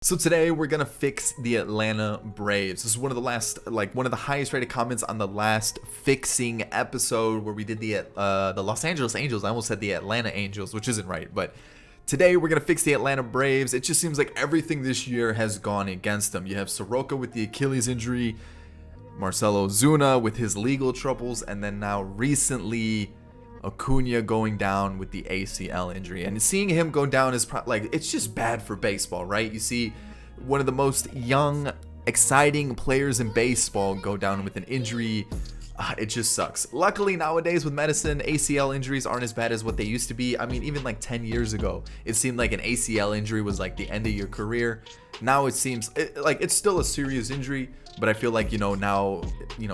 So today we're gonna fix the Atlanta Braves. This is one of the highest rated comments on the last fixing episode where we did the Los Angeles Angels. I almost said the Atlanta Angels, which isn't right, but today we're gonna fix the Atlanta Braves. It just seems like everything this year has gone against them. You have Soroka with the Achilles injury, Marcell Ozuna with his legal troubles, and then now recently Acuna going down with the ACL injury. And seeing him go down is it's just bad for baseball, right? You see one of the most young, exciting players in baseball go down with an injury. It just sucks. Luckily nowadays with medicine, ACL injuries aren't as bad as what they used to be. I mean, even like 10 years ago, it seemed like an ACL injury was like the end of your career. Now it seems like it's still a serious injury, but I feel like, now,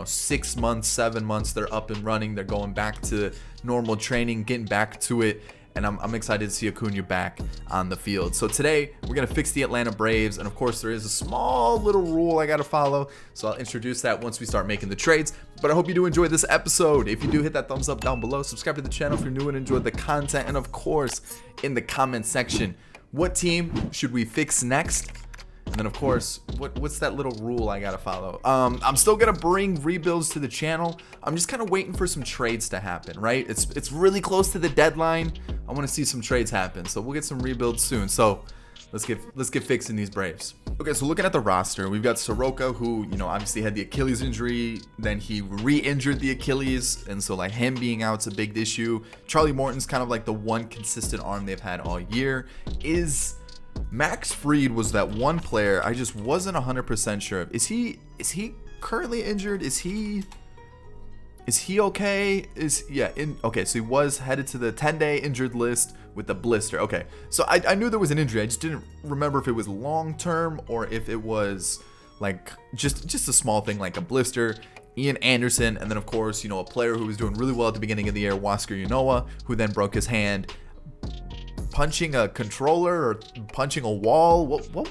6 months, 7 months, they're up and running. They're going back to normal training, getting back to it. And I'm excited to see Acuna back on the field. So today we're going to fix the Atlanta Braves. And of course there is a small little rule I got to follow. So I'll introduce that once we start making the trades. But I hope you do enjoy this episode. If you do, hit that thumbs up down below. Subscribe to the channel if you're new and enjoy the content. And of course, in the comment section, what team should we fix next? And then of course, what's that little rule I gotta follow? I'm still gonna bring rebuilds to the channel. I'm just kind of waiting for some trades to happen, right? It's really close to the deadline. I want to see some trades happen, so we'll get some rebuilds soon. So let's get fixing these Braves. Okay, so looking at the roster, we've got Soroka, who obviously had the Achilles injury, then he re-injured the Achilles, and so like him being out's a big issue. Charlie Morton's kind of like the one consistent arm they've had all year. Max Fried was that one player I just wasn't 100% sure of. Is he currently injured? Is he okay? Okay, so he was headed to the 10-day injured list with a blister. Okay, so I knew there was an injury. I just didn't remember if it was long-term or if it was like just a small thing like a blister. Ian Anderson, and then of course, a player who was doing really well at the beginning of the year, Huascar Ynoa, who then broke his hand punching a controller or punching a wall. What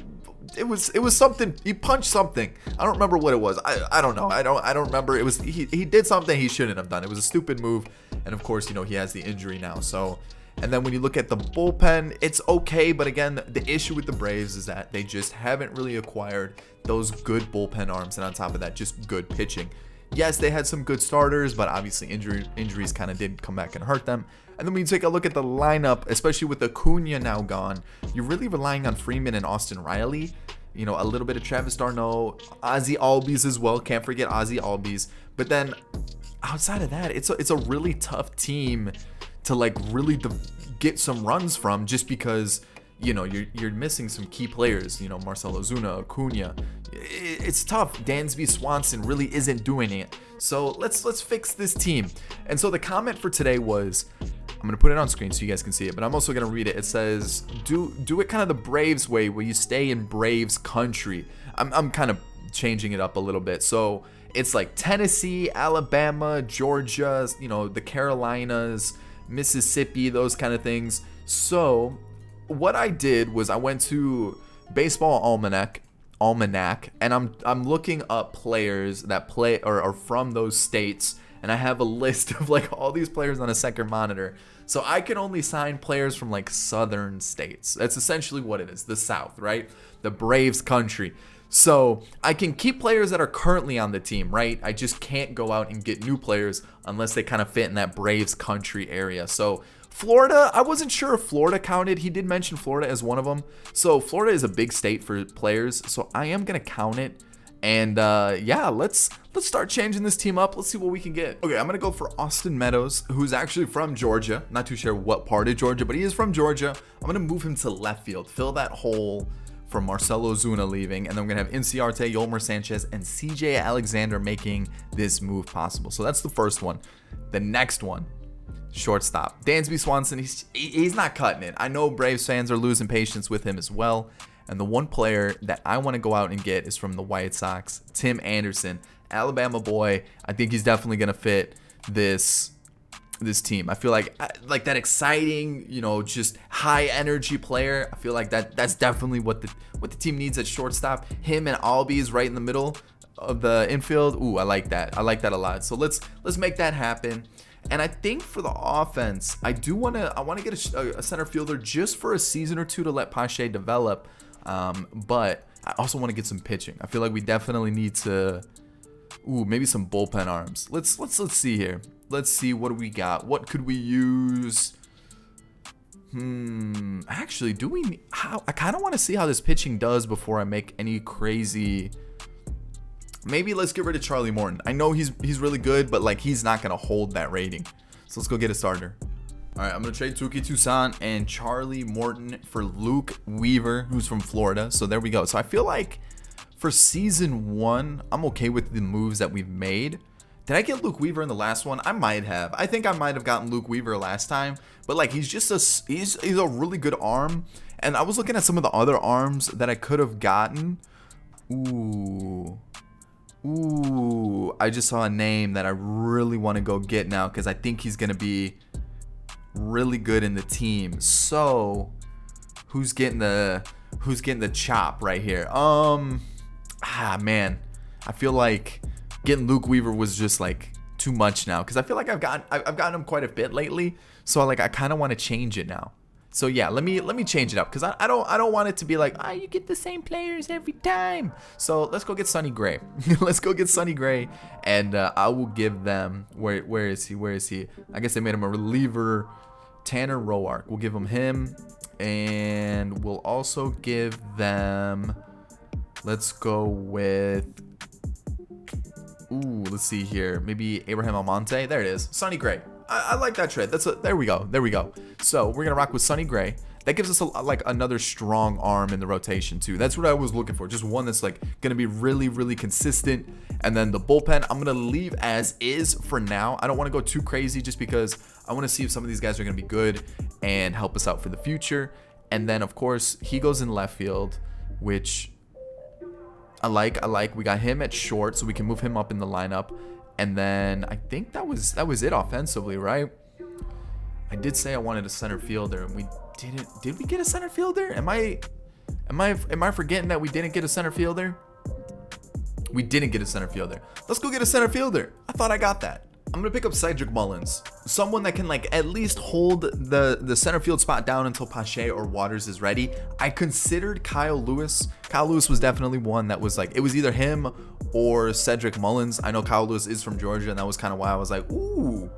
it was something. He punched something. I don't remember what it was. I don't know. I don't remember. It was he did something he shouldn't have done. It was a stupid move, and of course he has the injury now. So, and then when you look at the bullpen, it's okay, but again, the issue with the Braves is that they just haven't really acquired those good bullpen arms, and on top of that, just good pitching. Yes, they had some good starters, but obviously injuries kind of did come back and hurt them. And then when you take a look at the lineup, especially with Acuna now gone, you're really relying on Freeman and Austin Riley. A little bit of Travis d'Arnaud, Ozzie Albies as well. Can't forget Ozzie Albies. But then outside of that, it's a really tough team to really get some runs from, just because you're missing some key players. Marcell Ozuna, Acuna. It's tough. Dansby Swanson really isn't doing it. So let's fix this team. And so the comment for today was, I'm gonna put it on screen so you guys can see it, but I'm also gonna read it. It says, do it kind of the Braves way, where you stay in Braves country. I'm kind of changing it up a little bit. So it's like Tennessee, Alabama, Georgia, the Carolinas, Mississippi, those kind of things. So what I did was I went to Baseball Almanac, and I'm looking up players that play or are from those states, and I have a list of all these players on a second monitor. So I can only sign players from southern states. That's essentially what it is, the South, right? The Braves country. So I can keep players that are currently on the team, right? I just can't go out and get new players unless they kind of fit in that Braves country area. So Florida, I wasn't sure if Florida counted. He did mention Florida as one of them. So Florida is a big state for players, so I am gonna count it. And yeah, let's start changing this team up. Let's see what we can get. Okay, I'm gonna go for Austin Meadows, who's actually from Georgia. Not too sure what part of Georgia, but he is from Georgia. I'm gonna move him to left field, fill that hole from Marcell Ozuna leaving, and then we're gonna have Inciarte, Yolmer Sanchez, and CJ Alexander making this move possible. So that's the first one. The next one, shortstop, Dansby Swanson. He's not cutting it. I know Braves fans are losing patience with him as well. And the one player that I want to go out and get is from the White Sox, Tim Anderson, Alabama boy. I think he's definitely going to fit this team. I feel like that exciting, just high energy player. I feel like that's definitely what the team needs at shortstop. Him and Albies right in the middle of the infield. Ooh, I like that. I like that a lot. So let's make that happen. And I think for the offense, I want to get a center fielder just for a season or two to let Pache develop. But I also want to get some pitching. I feel like we definitely need to. Ooh, maybe some bullpen arms. Let's see here. Let's see what do we got. What could we use? Actually, do we? I kind of want to see how this pitching does before I make any crazy. Maybe let's get rid of Charlie Morton. I know he's really good, but like he's not gonna hold that rating. So let's go get a starter. All right, I'm gonna trade Tuki Toussaint and Charlie Morton for Luke Weaver, who's from Florida. So there we go. So I feel like for season 1, I'm okay with the moves that we've made. Did I get Luke Weaver in the last one? I might have. I think I might have gotten Luke Weaver last time, but like he's just he's a really good arm. And I was looking at some of the other arms that I could have gotten. Ooh, I just saw a name that I really want to go get now because I think he's gonna be really good in the team. So who's getting the chop right here? Man, I feel like getting Luke Weaver was just like too much now because I feel like I've gotten him quite a bit lately. So like I kind of want to change it now. So yeah, let me change it up because I don't want it to be like you get the same players every time. So let's go get Sonny Gray. Let's go get Sonny Gray, and I will give them where is he? I guess they made him a reliever. Tanner Roark. We'll give him, and we'll also give them. Let's go with. Let's see here. Maybe Abraham Almonte. There it is. Sonny Gray. I like that trade. There we go. So we're gonna rock with Sonny Gray. That gives us like another strong arm in the rotation too. That's what I was looking for. Just one that's like gonna be really, really consistent. And then the bullpen, I'm gonna leave as is for now. I don't want to go too crazy just because I want to see if some of these guys are gonna be good and help us out for the future. And then of course he goes in left field, which I like. We got him at short, so we can move him up in the lineup. And then I think that was it offensively, right? I did say I wanted a center fielder, and we didn't. Did we get a center fielder? Am I forgetting that we didn't get a center fielder? We didn't get a center fielder. Let's go get a center fielder. I thought I got that. I'm gonna pick up Cedric Mullins, someone that can like at least hold the center field spot down until Pache or Waters is ready. I considered Kyle Lewis. Kyle Lewis was definitely one that was like, it was either him or Cedric Mullins. I know Kyle Lewis is from Georgia, and that was kind of why I was like, ooh.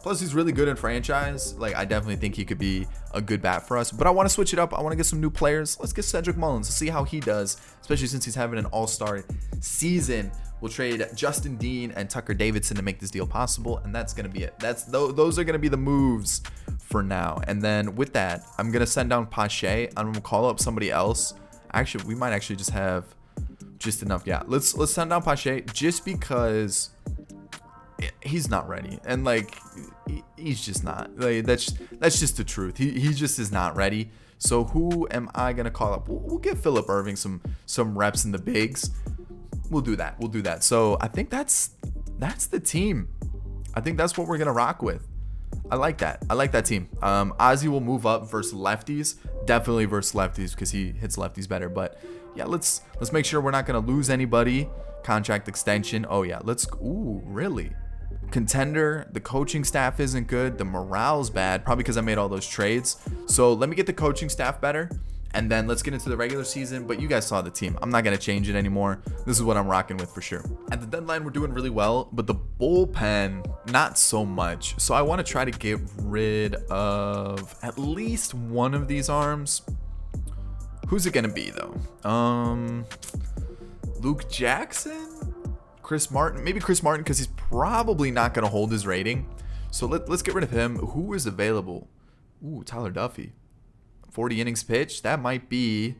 Plus, he's really good in franchise. Like, I definitely think he could be a good bat for us. But I want to switch it up. I want to get some new players. Let's get Cedric Mullins. Let's see how he does, especially since he's having an all-star season. We'll trade Justin Dean and Tucker Davidson to make this deal possible, and that's going to be it. Those are going to be the moves for now. And then with that, I'm going to send down Pache. I'm going to call up somebody else. Actually, we might actually just have just enough. Yeah, let's send down Pache just because he's not ready, and like he's just not. Like, that's just the truth. He just is not ready. So who am I gonna call up? We'll give Phillip Erving some reps in the bigs. We'll do that. So I think that's the team. I think that's what we're gonna rock with. I like that team. Ozzy will move up versus lefties, definitely versus lefties because he hits lefties better. But yeah, let's make sure we're not gonna lose anybody. Contract extension. Oh yeah, really? Contender, the coaching staff isn't good, the morale's bad, probably because I made all those trades. So let me get the coaching staff better, and then let's get into the regular season. But you guys saw the team. I'm not going to change it anymore. This is what I'm rocking with for sure. At the deadline, we're doing really well, but the bullpen, not so much. So I want to try to get rid of at least one of these arms. Who's it going to be, though? Luke Jackson? Chris Martin, maybe Chris Martin, because he's probably not going to hold his rating. So let's get rid of him. Who is available? Tyler Duffy. 40 innings pitched. That might be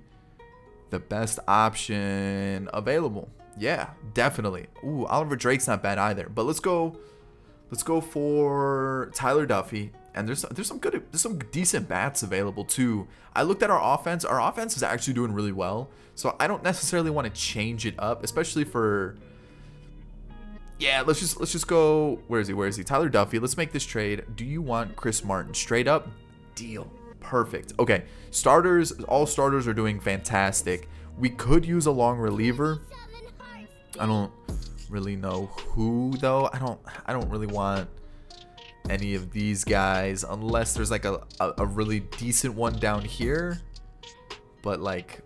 the best option available. Yeah, definitely. Oliver Drake's not bad either. But let's go for Tyler Duffy. And there's some decent bats available too. I looked at our offense. Our offense is actually doing really well. So I don't necessarily want to change it up, especially for. Yeah, let's just go. Where is he? Tyler Duffy. Let's make this trade. Do you want Chris Martin? Straight up, deal. Perfect. Okay, starters. All starters are doing fantastic. We could use a long reliever. I don't really know who though. I don't really want any of these guys unless there's like a really decent one down here. But like,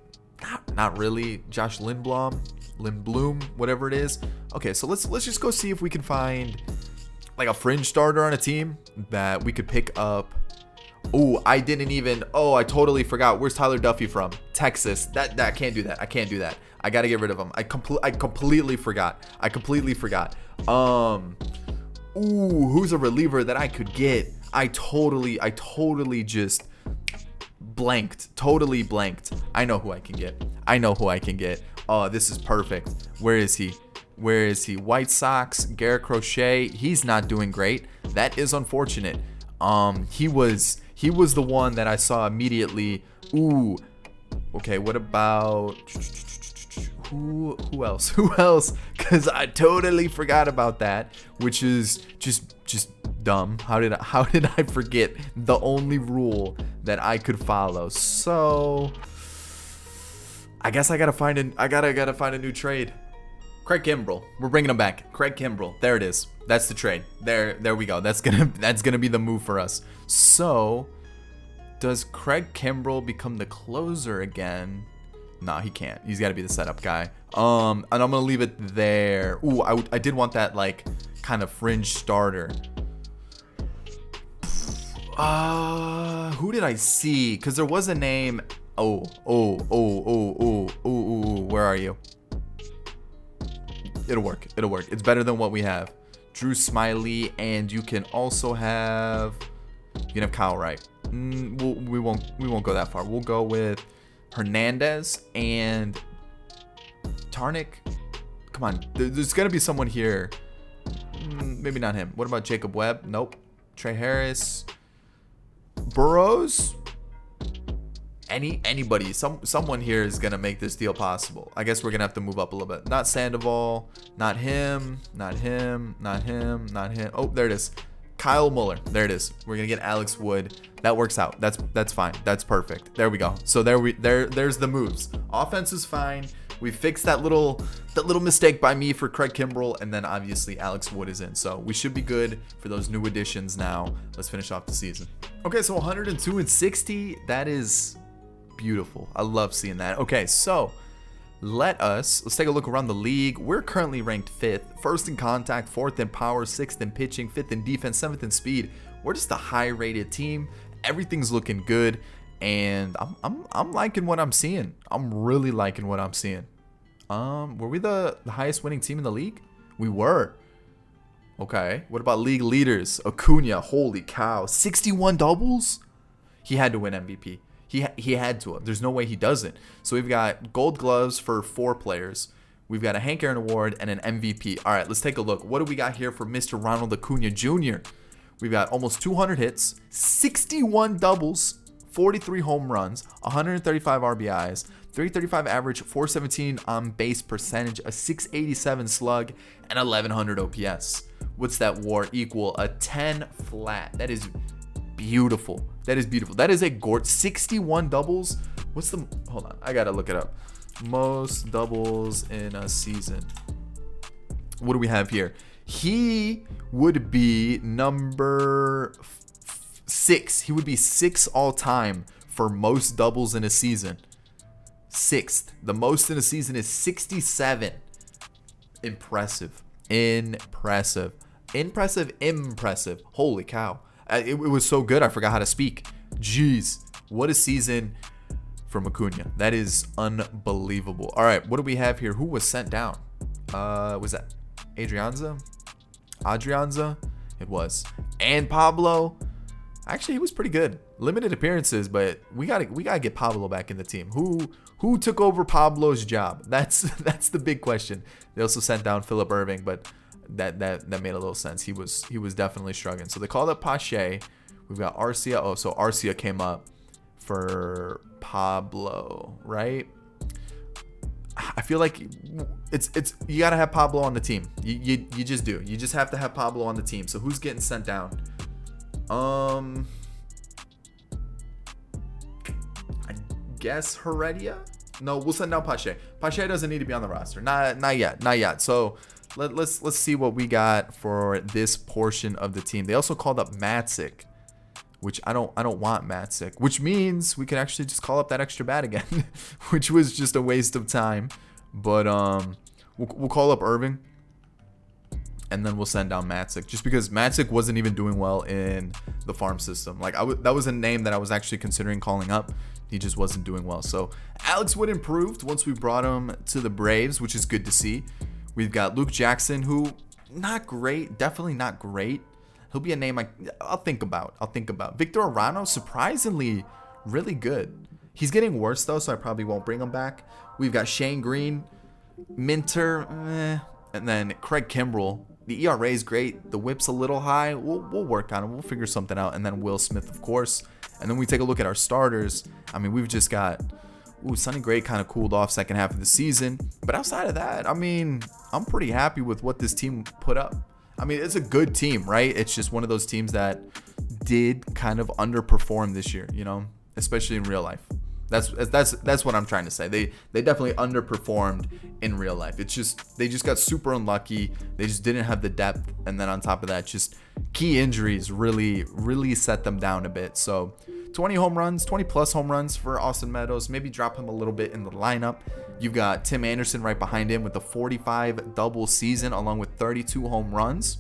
Not really. Josh Lindblom, whatever it is. Okay, so let's just go see if we can find like a fringe starter on a team that we could pick up. Oh, I totally forgot. Where's Tyler Duffy from? Texas. That I can't do that. I can't do that. I gotta get rid of him. I completely forgot. Who's a reliever that I could get? I totally just blanked. Totally blanked. I know who I can get. Oh, this is perfect. Where is he? White Sox, Garrett Crochet. He's not doing great. That is unfortunate. He was the one that I saw immediately. Ooh. Okay, what about who else? Cuz I totally forgot about that, which is just dumb. How did I forget the only rule that I could follow? So I guess I got to find a new trade. Craig Kimbrell. We're bringing him back. Craig Kimbrell. There it is. That's the trade. There we go. That's going to be the move for us. So, does Craig Kimbrell become the closer again? Nah, he can't. He's got to be the setup guy. And I'm going to leave it there. Ooh, I did want that like kind of fringe starter. Who did I see? Cuz there was a name. Oh, where are you? It'll work. It's better than what we have. Drew Smiley, and you can also have Kyle Wright. We won't go that far. We'll go with Hernandez and Tarnick. Come on, there's gonna be someone here. Maybe not him. What about Jacob Webb? Nope. Trey Harris, Burrows. Anybody, someone here is gonna make this deal possible. I guess we're gonna have to move up a little bit. Not Sandoval, not him. Oh, there it is. Kyle Muller. There it is. We're gonna get Alex Wood. That works out. That's fine. That's perfect. There we go. So there's the moves. Offense is fine. We fixed that little mistake by me for Craig Kimbrell, and then obviously Alex Wood is in. So we should be good for those new additions now. Let's finish off the season. Okay, so 102-60. That is beautiful. I love seeing that. Okay, so let's take a look around the league. We're currently ranked 5th, 1st in contact, 4th in power, 6th in pitching, 5th in defense, 7th in speed. We're just a high-rated team. Everything's looking good, and I'm liking what I'm seeing. I'm really liking what I'm seeing. Were we the highest winning team in the league? We were. Okay. What about league leaders? Acuna, holy cow, 61 doubles. He had to win MVP. He had to. There's no way he doesn't. So we've got gold gloves for 4 players. We've got a Hank Aaron Award and an MVP. All right, let's take a look. What do we got here for Mr. Ronald Acuna Jr.? We've got almost 200 hits, 61 doubles, 43 home runs, 135 RBIs, 335 average, 417 on base percentage, a 687 slug, and 1100 OPS. What's that WAR equal? A 10 flat. That is beautiful. That is a 61 doubles. Hold on, I gotta look it up. Most doubles in a season. What do we have here? He would be number 6. He would be 6 all time for most doubles in a season. 6th. The most in a season is 67. Impressive. Holy cow. It was so good, I forgot how to speak. Jeez, what a season from Acuna. That is unbelievable. All right, what do we have here? Who was sent down? Was that Adrianza? It was. And Pablo. Actually, he was pretty good. Limited appearances, but we gotta get Pablo back in the team. Who took over Pablo's job? That's the big question. They also sent down Phillip Erving, but that made a little sense. He was definitely struggling. So they called up Pache. We've got Arcia. Oh, so Arcia came up for Pablo, right? I feel like it's you gotta have Pablo on the team. You just do. You just have to have Pablo on the team. So who's getting sent down? I guess Heredia. No, we'll send down Pache. Pache doesn't need to be on the roster. Not yet. So let's see what we got for this portion of the team. They also called up Matzik. which I don't want Matzik, which means we can actually just call up that extra bat again, which was just a waste of time. But we'll call up Irving, and then we'll send down Matzik, just because Matzik wasn't even doing well in the farm system. Like that was a name that I was actually considering calling up. He just wasn't doing well. So Alex Wood improved once we brought him to the Braves, which is good to see. We've got Luke Jackson, who not great, definitely not great. He'll be a name I'll think about. Victor Arano, surprisingly really good. He's getting worse though, so I probably won't bring him back. We've got Shane Green, Minter, and then Craig Kimbrell. The ERA is great. The whip's a little high. We'll work on it. We'll figure something out. And then Will Smith, of course. And then we take a look at our starters. I mean, we've just got Sonny Gray kind of cooled off second half of the season. But outside of that, I mean, I'm pretty happy with what this team put up. I mean, it's a good team, right? It's just one of those teams that did kind of underperform this year, you know, especially in real life. That's what I'm trying to say. They definitely underperformed in real life. It's just they just got super unlucky. They just didn't have the depth, and then on top of that, just key injuries really set them down a bit. So 20 plus home runs for Austin Meadows. Maybe drop him a little bit in the lineup. You've got Tim Anderson right behind him with a 45 double season along with 32 home runs.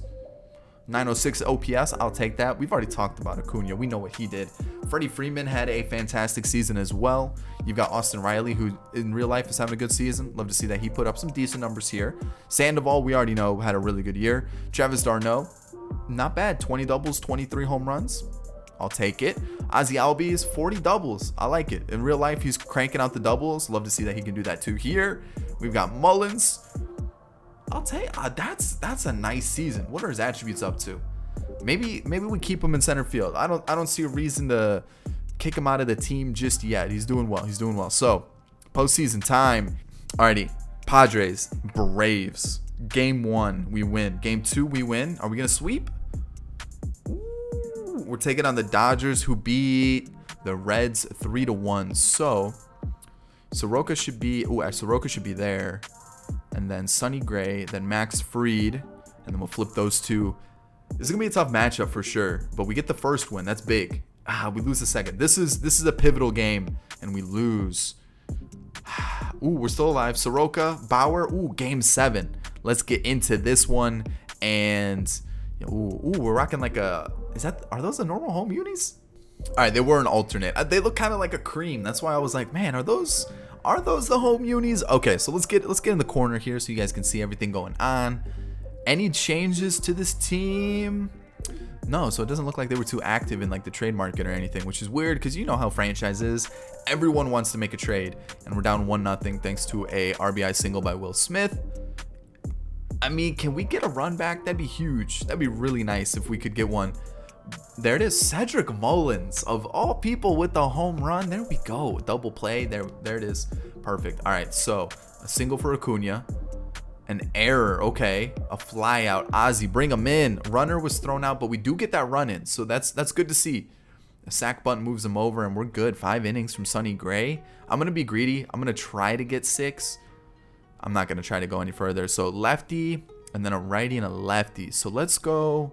906 OPS, I'll take that. We've already talked about Acuna. We know what he did. Freddie Freeman had a fantastic season as well. You've got Austin Riley, who in real life is having a good season. Love to see that he put up some decent numbers here. Sandoval, we already know, had a really good year. Travis d'Arnaud, not bad. 20 doubles, 23 home runs. I'll take it. Ozzy Albies, 40 doubles. I like it. In real life, he's cranking out the doubles. Love to see that he can do that too here. We've got Mullins. I'll tell you, that's a nice season. What are his attributes up to? Maybe we keep him in center field. I don't see a reason to kick him out of the team just yet. He's doing well. So postseason time. Alrighty, Padres, Braves. Game 1, we win. Game 2, we win. Are we gonna sweep? Ooh, we're taking on the Dodgers, who beat the Reds 3-1. So Soroka should be there. And then Sonny Gray, then Max Fried, and then we'll flip those two. This is gonna be a tough matchup for sure, but we get the first win. That's big. We lose the second. This is a pivotal game, and we lose. Ooh, we're still alive. Soroka, Bauer. Ooh, game 7. Let's get into this one. And we're rocking like are those the normal home unis? All right, they were an alternate. They look kind of like a cream. That's why I was like, man, are those the home unis? Okay, so let's get in the corner here so you guys can see everything going on. Any changes to this team? No, so it doesn't look like they were too active in like the trade market or anything, which is weird because you know how franchise is. Everyone wants to make a trade, and we're down 1-0 thanks to a RBI single by Will Smith. I mean, can we get a run back? That'd be huge. That'd be really nice if we could get one. There it is, Cedric Mullins, of all people, with the home run. There we go, double play. There it is, perfect. All right, so a single for Acuna, an error, okay, a fly out. Ozzy, bring him in. Runner was thrown out, but we do get that run in, so that's good to see. A sack bunt moves him over, and we're good. 5 innings from Sonny Gray. I'm gonna be greedy. I'm gonna try to get 6. I'm not gonna try to go any further. So lefty, and then a righty and a lefty. So let's go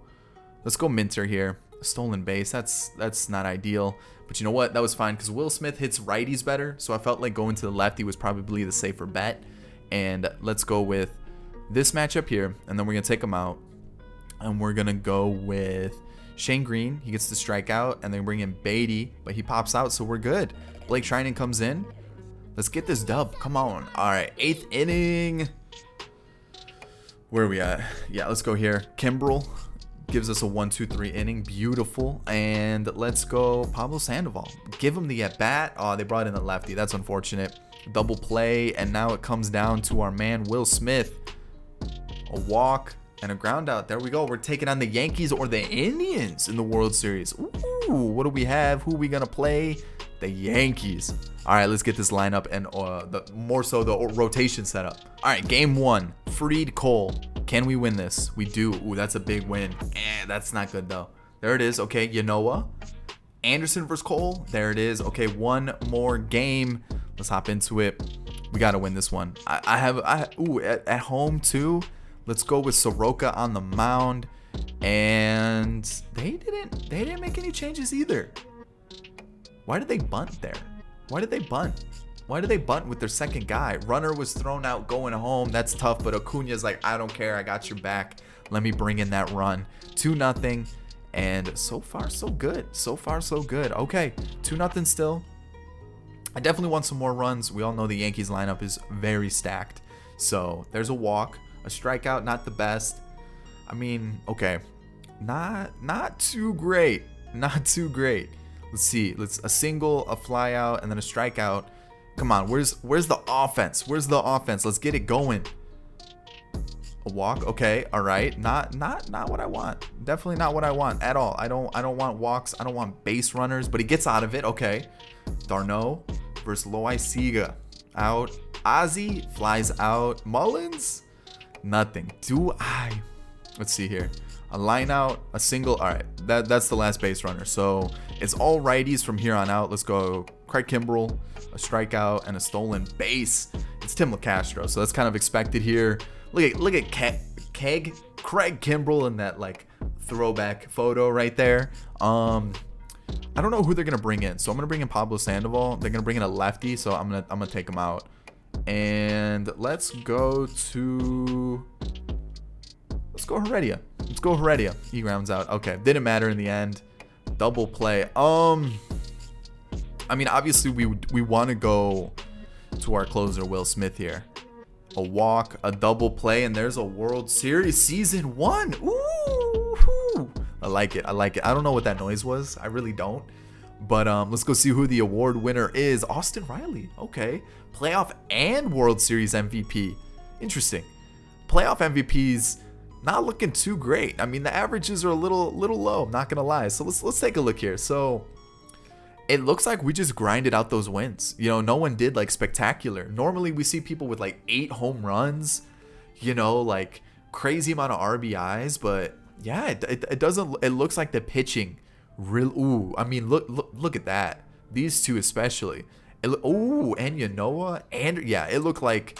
Minter here. Stolen base, that's not ideal, but you know what, that was fine because Will Smith hits righties better, so I felt like going to the lefty was probably the safer bet. And let's go with this matchup here, and then we're gonna take him out, and we're gonna go with Shane Green. He gets the strikeout, and then bring in Beatty, but he pops out, so we're good. Blake Trinan comes in. Let's get this dub, come on. All right, 8th inning. Where are we at? Yeah, let's go here. Kimbrell gives us a 1-2-3 inning. Beautiful. And let's go Pablo Sandoval. Give him the at-bat. Oh, they brought in the lefty. That's unfortunate. Double play. And now it comes down to our man, Will Smith. A walk and a ground out. There we go. We're taking on the Yankees or the Indians in the World Series. Ooh, what do we have? Who are we going to play? The Yankees. All right, let's get this lineup and more so the rotation setup. All right, game 1. Fried Cole. Can we win this? We do. Ooh, that's a big win. That's not good though. There it is. Okay, Yanoa. Anderson versus Cole. There it is. Okay, one more game. Let's hop into it. We got to win this one. At home too. Let's go with Soroka on the mound. And they didn't make any changes either. Why did they bunt there? Why did they bunt? Why did they bunt with their second guy? Runner was thrown out going home. That's tough, but Acuna's like, I don't care. I got your back. Let me bring in that run. 2-0. And so far, so good. So far, so good. Okay, 2-0 still. I definitely want some more runs. We all know the Yankees lineup is very stacked. So there's a walk, a strikeout, not the best. I mean, okay, not too great. Not too great. Let's see. Let's a single, a fly out, and then a strikeout. Come on, where's the offense? Where's the offense? Let's get it going. A walk, okay, all right. Not what I want. Definitely not what I want at all. I don't want walks. I don't want base runners, but he gets out of it. Okay. Darno versus Loaiziga. Out. Ozzy flies out. Mullins, nothing. Let's see here. A line out, a single. All right, that's the last base runner. So it's all righties from here on out. Let's go. Craig Kimbrell, a strikeout and a stolen base. It's Tim LeCastro, so that's kind of expected here. Look at Craig Kimbrell in that like throwback photo right there. I don't know who they're gonna bring in, so I'm gonna bring in Pablo Sandoval. They're gonna bring in a lefty, so I'm gonna take him out. And let's go Heredia. Let's go Heredia. He grounds out. Okay, didn't matter in the end. Double play. I mean, obviously we want to go to our closer Will Smith here. A walk, a double play, and there's a World Series season 1. Ooh, I like it. I don't know what that noise was. I really don't. But let's go see who the award winner is. Austin Riley. Okay, playoff and World Series MVP. Interesting. Playoff MVPs not looking too great. I mean, the averages are a little low. I'm not gonna lie. So let's take a look here. So it looks like we just grinded out those wins. You know, no one did like spectacular. Normally we see people with like 8 home runs, you know, like crazy amount of RBIs. But yeah, it doesn't. It looks like the pitching real. Ooh, I mean, look at that. These two especially. Ooh, and Yanoa, and yeah, it looked like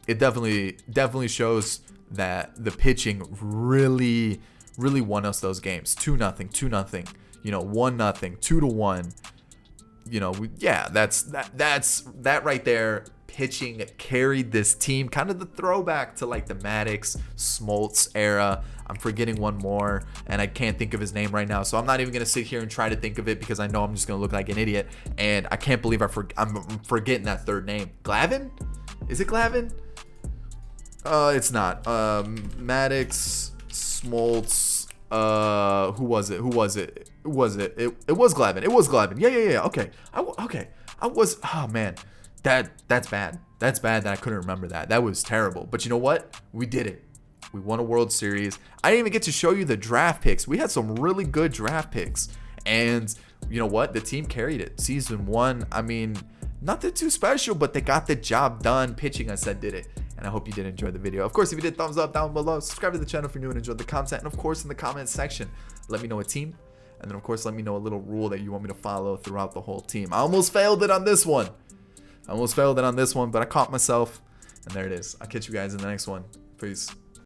it definitely shows that the pitching really won us those games. 2-0, 2-0. You know, 1-0, 2-1. You know, that's right there. Pitching carried this team. Kind of the throwback to like the Maddox, Smoltz era. I'm forgetting one more, and I can't think of his name right now. So I'm not even gonna sit here and try to think of it because I know I'm just gonna look like an idiot. And I can't believe I'm forgetting that third name. Glavin? Is it Glavin? It's not. Maddox, Smoltz. Who was it? It was Glavin. It was Glavin. Yeah. Okay. I was. Oh man, that's bad. That's bad that I couldn't remember that. That was terrible. But you know what? We did it. We won a World Series. I didn't even get to show you the draft picks. We had some really good draft picks, and you know what? The team carried it. Season 1. I mean, nothing too special, but they got the job done. Pitching, I said, did it. And I hope you did enjoy the video. Of course, if you did, thumbs up down below. Subscribe to the channel if you're new and enjoyed the content. And of course, in the comments section, let me know a team. And then, of course, let me know a little rule that you want me to follow throughout the whole team. I almost failed it on this one. But I caught myself. And there it is. I'll catch you guys in the next one. Peace.